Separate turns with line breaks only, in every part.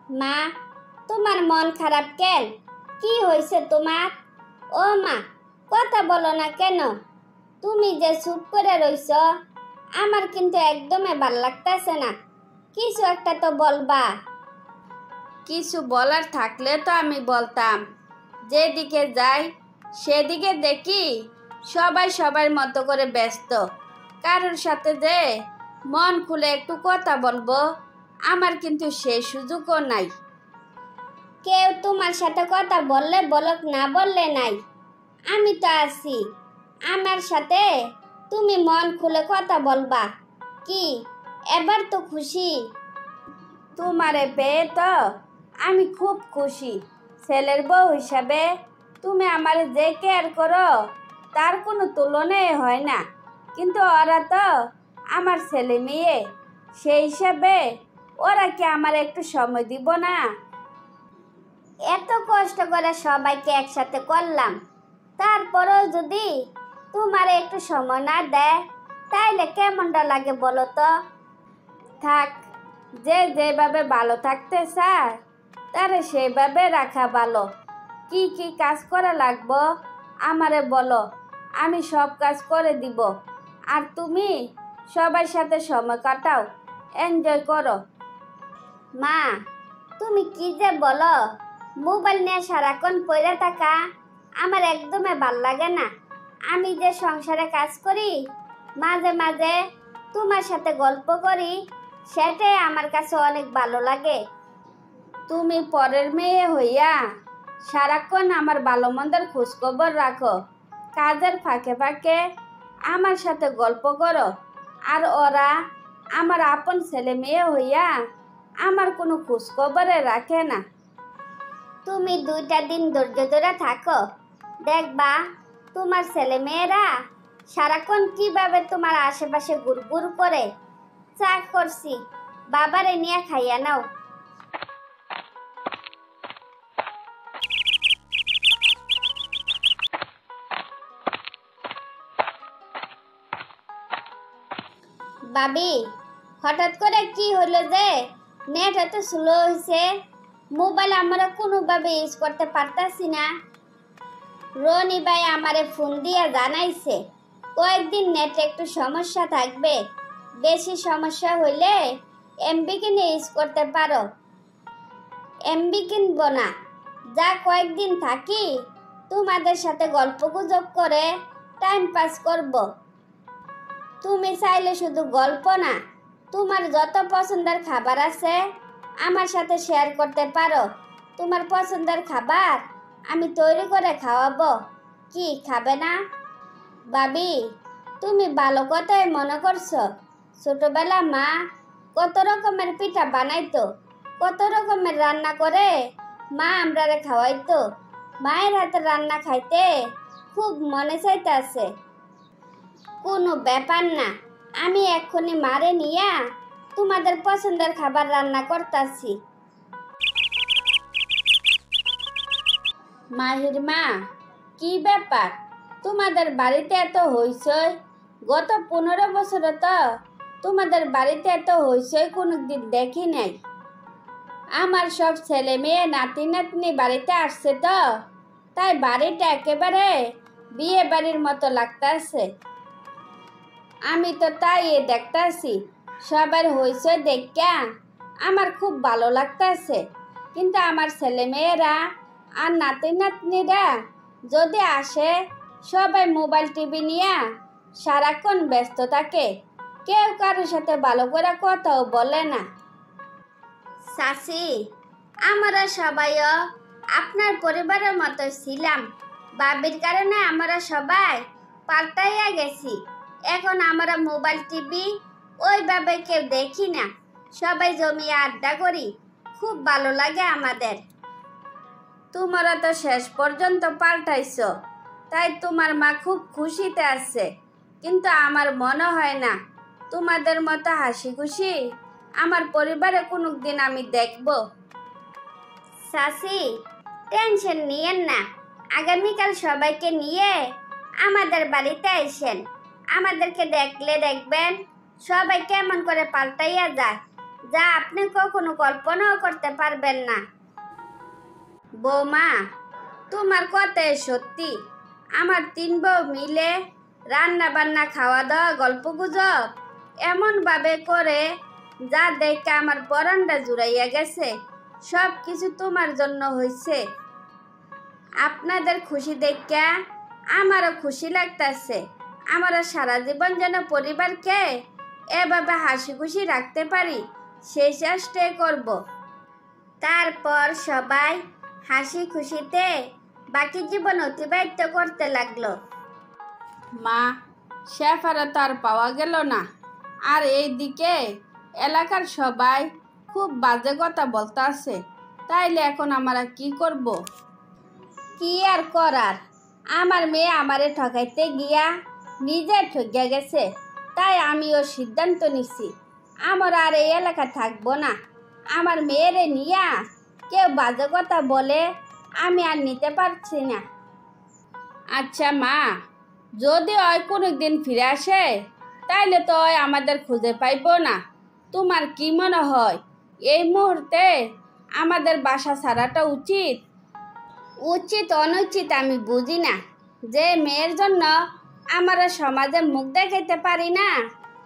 মা, তোমার মন খারাপ কেন? কি হয়েছে তোমার? ও মা, কথা বলো না কেন? তুমি যে চুপ করে রইছ, আমার কিন্তু একদমই ভাল লাগতেছে না। কিছু একটা তো বলবা।
কিছু বলার থাকলে তো আমি বলতাম। যেদিকে যাই সেদিকে দেখি সবাই সবার মতো করে ব্যস্ত। কারোর সাথে যে মন খুলে একটু কথা বলবো, আমার কিন্তু সেই সুযোগও নাই।
কেউ তোমার সাথে কথা বললে বলক, না বললে নাই। আমি তো আছি। আমার সাথে তুমি মন খুলে কথা বলবা। কি এবার তো খুশি?
তোমারে পেয়ে তো আমি খুব খুশি। ছেলের বউ হিসাবে তুমি আমার যে কেয়ার করো তার কোনো তুলনাই হয় না। কিন্তু ওরা তো আমার ছেলে মেয়ে, সেই হিসাবে ওরা কি আমার একটু সময় দিব না?
এত কষ্ট করে সবাইকে একসাথে করলাম, তারপরেও যদি তোমার একটু সময় না দেয়, তাইলে কেমনটা লাগে বলো তো?
থাক, যে যেভাবে ভালো থাকতে চায় তারে সেইভাবে রাখা ভালো। কি কি কাজ করা লাগবো আমারে বলো, আমি সব কাজ করে দিব। আর তুমি সবার সাথে সময় কাটাও, এনজয় করো।
মা, তুমি কি যে বলো? মোবাইল নিয়ে সারাক্ষণ পড়ে থাকা আমার একদমই ভাল লাগে না। আমি যে সংসারে কাজ করি, মাঝে মাঝে তোমার সাথে গল্প করি, সেটাই আমার কাছে অনেক ভালো লাগে।
তুমি পরের মেয়ে হইয়া সারাক্ষণ আমার ভালো মন্দের খোঁজখবর রাখো, কাজের ফাঁকে ফাঁকে আমার সাথে গল্প করো। আর ওরা আমার আপন ছেলে মেয়ে হইয়া আমার কোনো খোঁজখবরে রাখে না।
তুমি 2টা দিন ধৈর্য ধরে থাকো, দেখবা তোমার ছেলে মেয়েরা সারাক্ষণ কিভাবে তোমার আশেপাশে ঘুরঘুর করে। চা করছি, বাবারে নিয়ে খাইয়া নাও। বাবি, হঠাৎ করে কি হলো যে নেট এত স্লো হয়েছে? মোবাইল আমরা কোনোভাবে ইউজ করতে পারতাছি না। রনি ভাই আমারে ফোন দিয়া জানাইছে কয়েকদিন নেটে একটু সমস্যা থাকবে। বেশি সমস্যা হইলে এমবি কিনে ইউজ করতে পারো। এমবি কিনবো না, যা কয়েকদিন থাকি তোমাদের সাথে গল্প গুজব করে টাইম পাস করব। তুমি চাইলে শুধু গল্প না, তোমার যত পছন্দের খাবার আছে আমার সাথে শেয়ার করতে পারো। তোমার পছন্দের খাবার আমি তৈরি করে খাওয়াবো। কি খাবে না? ভাবি, তুমি ভালো কথাই মনে করছো। ছোটবেলা মা কত রকমের পিঠা বানাইতো, কত রকমের রান্না করে মা আমরারে খাওয়াইতো। মায়ের হাতে রান্না খাইতে খুব মনে চাইতেছে। কোনো ব্যাপার না, আমি এক্ষুনি মারে নিয়া তোমাদের পছন্দের খাবার রান্না করতেছি।
মাহির মা, কি ব্যাপার তোমাদের বাড়িতে এত হইচই? গত 15 বছরে তো তোমাদের বাড়িতে এত হইচই কোনোদিন দেখি নাই। আমার সব ছেলে মেয়ে নাতি নাতনি বাড়িতে আসছে তো, তাই বাড়িটা একেবারে বিয়ে বাড়ির মতো লাগতাছে। আমি তো তাই দেখতাছি, সবার হইচই দেখা আমার খুব ভালো লাগতাছে। কিন্তু আমার ছেলে মেয়েরা আর নাতি নাতনিরা যদি আসে, সবাই মোবাইল টিভি নিয়ে সারাক্ষণ ব্যস্ত থাকে, কেউ কারোর সাথে ভালো করে কথাও বলে না।
চাচি, আমরা সবাইও আপনার পরিবারের মতো ছিলাম। বাবির কারণে আমরা সবাই পাল্টাইয়া গেছি। এখন আমরা মোবাইল টিভি ওইভাবে কেউ দেখি না, সবাই জমিয়ে আড্ডা করি। খুব ভালো লাগে আমাদের।
তোমরা তো শেষ পর্যন্ত পাল্টাইছো, তাই তোমার মা খুব খুশিতে আছে। কিন্তু আমার মনে হয় না তোমাদের মতো হাসি খুশি আমার পরিবারে কোনোদিন আমি দেখব।
চাচি, টেনশন নিয়েন না। আগামীকাল সবাইকে নিয়ে আমাদের বাড়িতে আসেন। আমাদেরকে দেখলে দেখবেন সবাই কেমন করে পাল্টাইয়া যায়। যা আপনি কখনো কল্পনাও করতে পারবেন না।
বৌমা, তোমার কথাই সত্যি। আমার 3 বউ মিলে রান্না বান্না, খাওয়া দাওয়া, গল্প গুজব এমনভাবে করে যা দেখে আমার পরানটা জুড়াইয়া গেছে। সব কিছু তোমার জন্য হয়েছে। আপনাদের খুশি দেখে আমারও খুশি লাগতেছে। আমরা সারা জীবন যেন পরিবারকে এভাবে হাসি খুশি রাখতে পারি, সেই চেষ্টাই করব।
তারপর সবাই হাসি খুশিতে বাকি জীবন অতিবাহিত করতে লাগলো।
মা, শেফারে তো আর পাওয়া গেল না। আর এইদিকে এলাকার সবাই খুব বাজে কথা বলতে আছে। তাইলে এখন আমরা কি করব?
কি আর করার, আমার মেয়ে আমারে ঠকাইতে গিয়া নিজে ঠকিয়া গেছে। তাই আমিও সিদ্ধান্ত নিছি, আমার আর এই এলাকা থাকবো না। আমার মেয়েরে নিয়া কেউ বাজে কথা বলে আমি আর নিতে পারছি না।
আচ্ছা মা, যদি ওই কোনো দিন ফিরে আসে তাইলে তো ওই আমাদের খুঁজে পাইব না। তোমার কি মনে হয় এই মুহূর্তে আমাদের বাসা ছাড়াটা উচিত?
উচিত অনুচিত আমি বুঝি না। যে মেয়ের জন্য আমরা সমাজে মুখ দেখাইতে পারি না,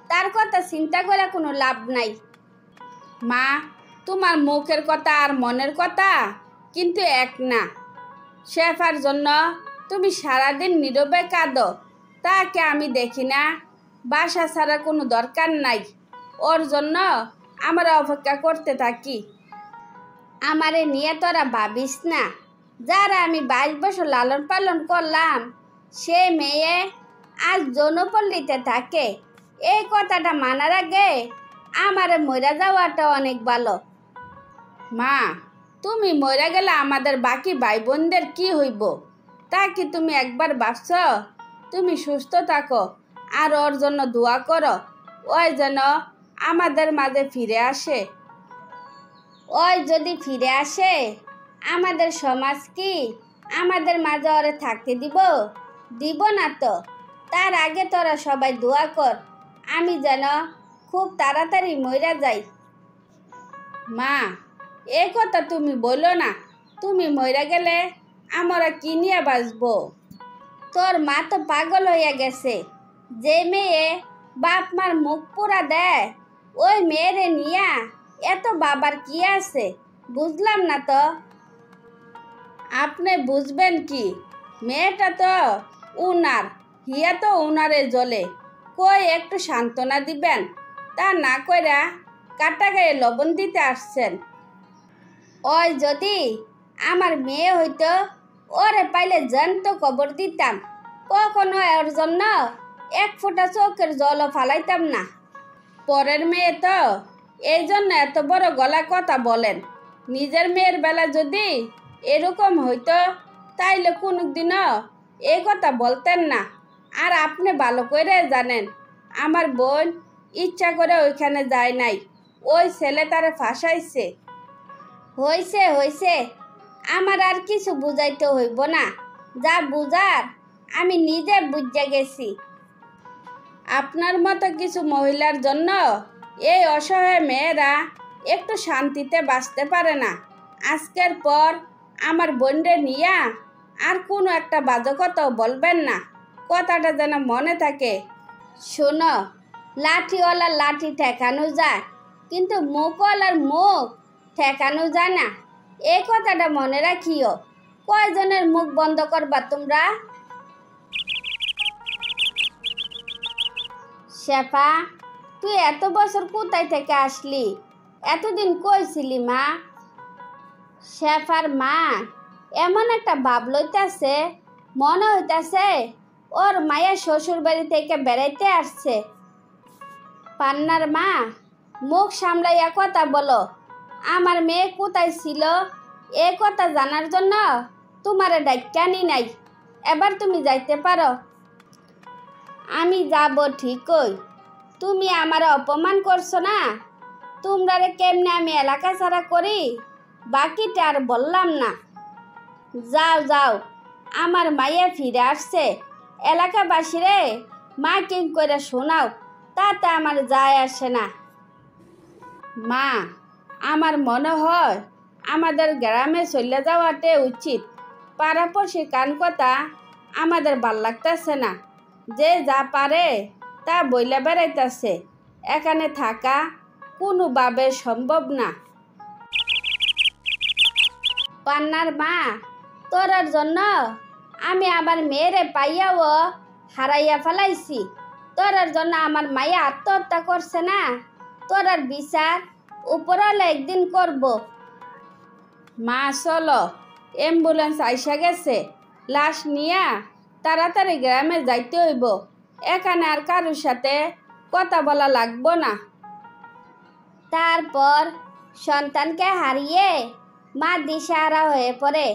তার কথা চিন্তা করে কোনো লাভ নাই।
মা, তোমার মুখের কথা আর মনের কথা কিন্তু এক না। শেফার জন্য তুমি সারাদিন নীরবে কাঁদো, তাকে আমি দেখি না। বাসা ছাড়া কোনো দরকার নাই, ওর জন্য আমরা অপেক্ষা করতে থাকি।
আমারে নিয়ে তোরা ভাবিস না। যারা আমি 22 বছর লালন পালন করলাম, সে মেয়ে আজ যৌনপল্লীতে থাকে। এই কথাটা মানার আগে আমারে মরে যাওয়াটা অনেক ভালো।
মা, তুমি মরে গেলে আমাদের বাকি ভাই বোনদের কি হইব? তা কি তুমি একবার ভাবছ? তুমি সুস্থ থাকো আর ওর জন্য দোয়া করো, ওই যেন আমাদের মাঝে ফিরে আসে।
ওই যদি ফিরে আসে, আমাদের সমাজ কি আমাদের মাঝে ওরে থাকতে দিব? দিব না তো। তার আগে তোরা সবাই দোয়া কর, আমি যেন খুব তাড়াতাড়ি মইরা যাই।
মা, এ কথা তুমি বলো না। তুমি মরে গেলে আমরা কি নিয়ে বাঁচবো?
তোর মা তো পাগল হইয়া গেছে। যে মেয়ে বাপ মার মুখ পুরা দেয়, ওই মেয়েরে নিয়া এত বাবার কি আছে? বুঝলাম না তো।
আপনি বুঝবেন কি? মেয়েটা তো উনার, হিয়া তো উনারে জ্বলে। কই একটু সান্ত্বনা দিবেন? তা না কইরা কাটা গায়ে লবণ দিতে আসছেন।
ওই যদি আমার মেয়ে হইতো, ওরে পাইলে জ্যান্ত কবর দিতাম। কখনো ওর জন্য 1 ফোঁটা চোখের জলও ফালাইতাম না।
পরের মেয়ে তো, এই জন্য এত বড় গলা কথা বলেন। নিজের মেয়ের বেলা যদি এরকম হইতো তাইলে কোনোদিনও এই কথা বলতেন না। আর আপনি ভালো করে জানেন আমার বোন ইচ্ছা করে ওইখানে যায় নাই, ওই ছেলে তারে ফাঁসাইছে।
হইছে হইছে, আমার আর কিছু বুঝাইতে হইব না। যা বুঝার আমি নিজে বুঝে গেছি।
আপনার মতো কিছু মহিলার জন্য এই অসহায় মেয়েরা একটু শান্তিতে বাঁচতে পারে না। আজকের পর আমার বোনরে নিয়া আর কোনো একটা বাজে কথাও বলবেন না, কথাটা যেন মনে থাকে।
শোনো, লাঠিওয়ালার লাঠি ঠেকানো যায়, কিন্তু মুখওয়ালার মুখ ঠেকানো যায় না। এই কথাটা মনে রাখিও। কয়জনের মুখ বন্ধ করবা তোমরা? শেফা, তুই এত বছর কোথায় থেকে আসলি? এতদিন কই ছিলি মা? শেফার মা এমন একটা ভাব লইতাছে, মনে হইতাছে ওর মায়ের শ্বশুর বাড়ি থেকে বেড়াইতে আসছে। পান্নার মা, মুখ সামলাইয়া কথা বলো। আমার মেয়ে কোথায় ছিল এ কথা জানার জন্য তোমারে ডাক্যানি নাই। এবার তুমি যাইতে পারো। আমি যাব ঠিকই, তুমি আমার অপমান করছো না। তোমরারে কেমনে আমি এলাকা ছাড়া করি বাকিটা আর বললাম না। যাও যাও, আমার মাইয়া ফিরে আসছে। এলাকাবাসীরে মাইকিং করে শোনাও, তাতে আমার যায় আসে না।
মা, আমার মনে হয় আমাদের গ্রামে চলে যাওয়াতে উচিত। পাড়াপড়শি কান কথা আমাদের ভাল লাগতেছে না। যে যা পারে তা বইলে বেড়াইতেছে, এখানে থাকা কোনোভাবে সম্ভব না।
পান্নার মা, তোরার জন্য আমি আমার মেয়েরে পাইয়াও হারাইয়া ফেলাইছি। তোরার জন্য আমার মাইয়া আত্মহত্যা করছে না, তোরার বিচার উপরওয়ালা একদিন করব।
মা চলো, অ্যাম্বুলেন্স আইসা গেছে, লাশ নিয়া তাড়াতাড়ি গ্রামে যাইতে হইব। এখানে আর কারোর সাথে কথা বলা লাগবো না।
তারপর সন্তানকে হারিয়ে মা দিশাহারা হয়ে পড়ে।